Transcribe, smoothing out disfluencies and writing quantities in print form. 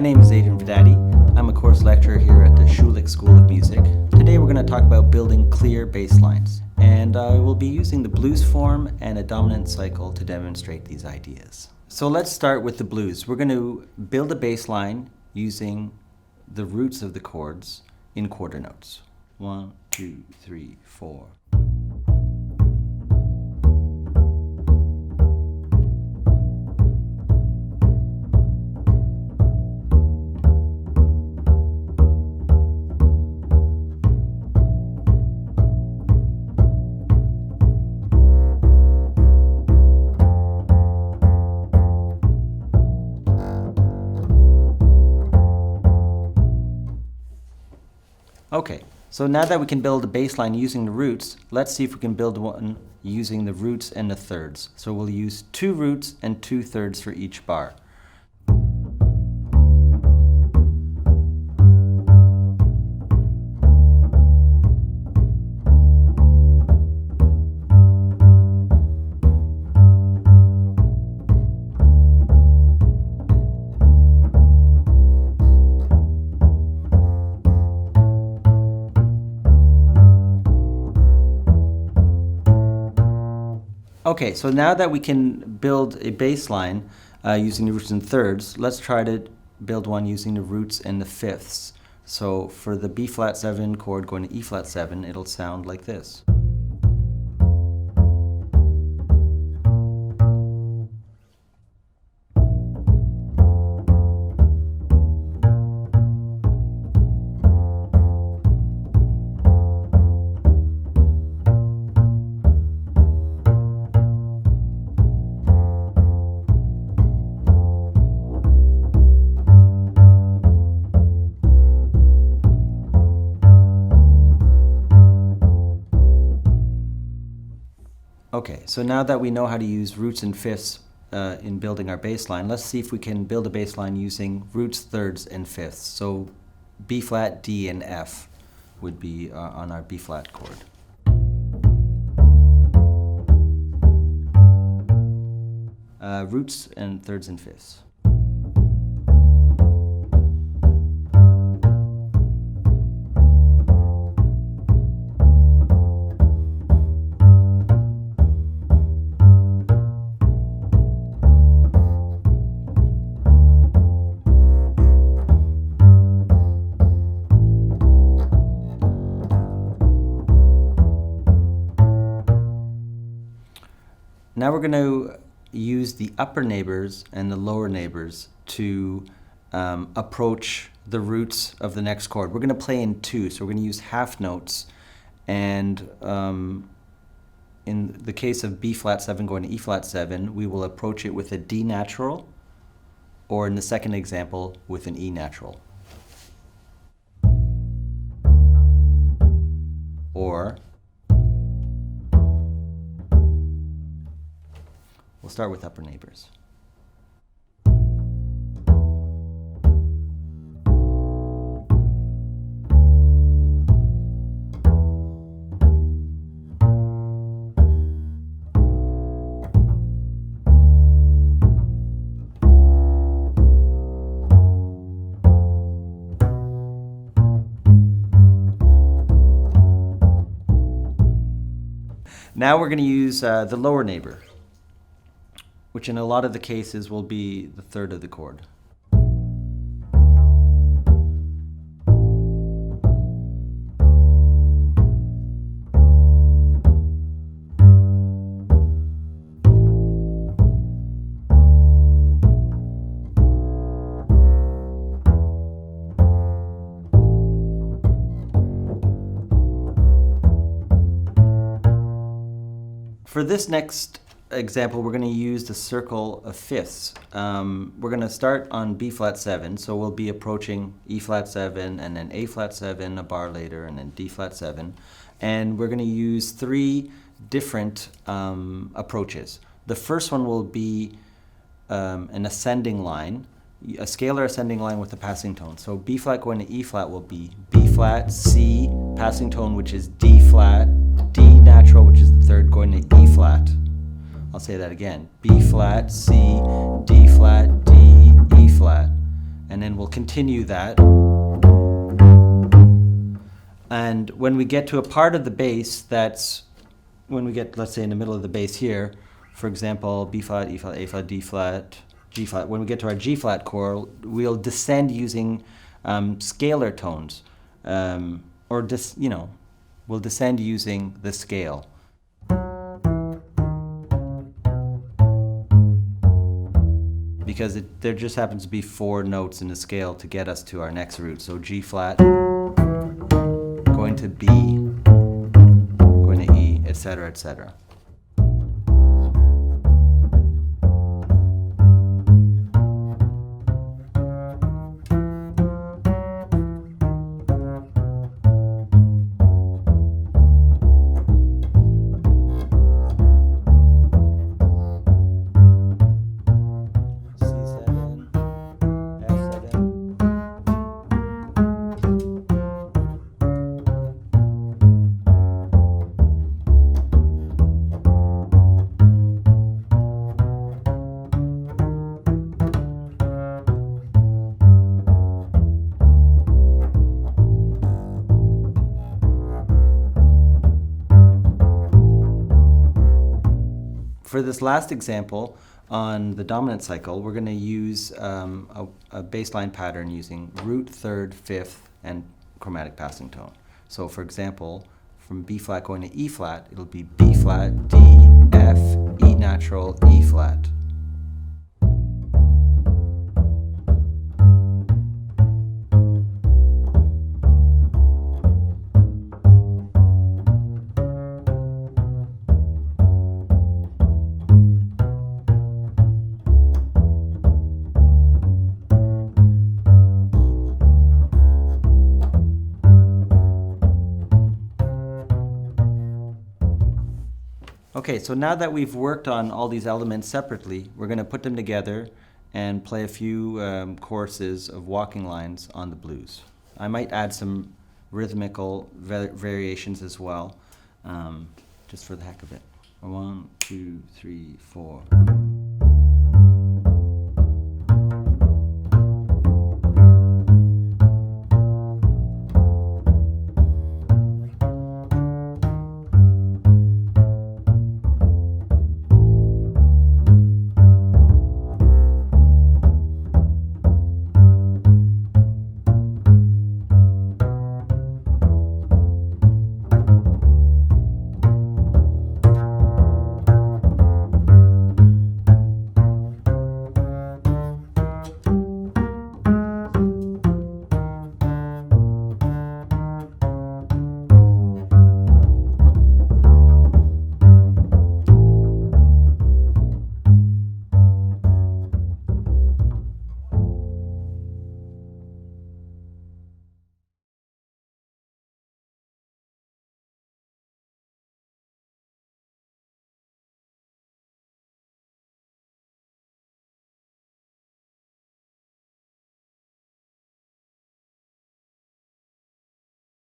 name is Adrian Vedady. I'm a course lecturer here at the Schulich School of Music. Today we're going to talk about building clear bass lines, and I will be using the blues form and a dominant cycle to demonstrate these ideas. So let's start with the blues. We're going to build a bass line using the roots of the chords in quarter notes. 1, 2, 3, 4. Okay, so now that we can build a bass line using the roots, let's see if we can build one using the roots and the thirds. So we'll use 2 roots and 2 thirds for each bar. Okay, so now that we can build a bass line using the roots and thirds, let's try to build one using the roots and the fifths. So for the B flat 7 chord going to E flat 7, it'll sound like this. Okay, so now that we know how to use roots and fifths in building our bass line, let's see if we can build a bass line using roots, thirds, and fifths. So B flat, D, and F would be on our B flat chord. Roots and thirds and fifths. Now we're going to use the upper neighbors and the lower neighbors to approach the roots of the next chord. We're going to play in 2, so we're going to use half notes, and in the case of B flat 7 going to E flat 7, we will approach it with a D natural, or in the second example, with an E natural. Or we'll start with upper neighbors. Now we're going to use the lower neighbor, which in a lot of the cases will be the third of the chord. For this next example, we're going to use the circle of fifths. We're going to start on B flat 7, so we'll be approaching E flat 7 and then A flat 7 a bar later and then D flat 7. And we're going to use 3 different approaches. The first one will be an ascending line, a scalar ascending line with a passing tone. So B flat going to E flat will be B flat, C, passing tone which is D flat, D natural which is the third going to E flat. I'll say that again. B flat, C, D flat, D, E flat. and then we'll continue that. And when we get to a part of the bass that's, when we get, let's say, in the middle of the bass here, for example, B flat, E flat, A flat, D flat, G flat, when we get to our G flat chord, we'll descend using scalar tones, we'll descend using the scale. Because there just happens to be 4 notes in the scale to get us to our next root. So G flat, going to B, going to E, etc., etc. For this last example, on the dominant cycle, we're going to use a bassline pattern using root, third, fifth, and chromatic passing tone. So for example, from B flat going to E flat, it'll be B flat, D, F, E natural, E flat. Okay, so now that we've worked on all these elements separately, we're going to put them together and play a few choruses of walking lines on the blues. I might add some rhythmical variations as well, just for the heck of it. 1, 2, 3, 4.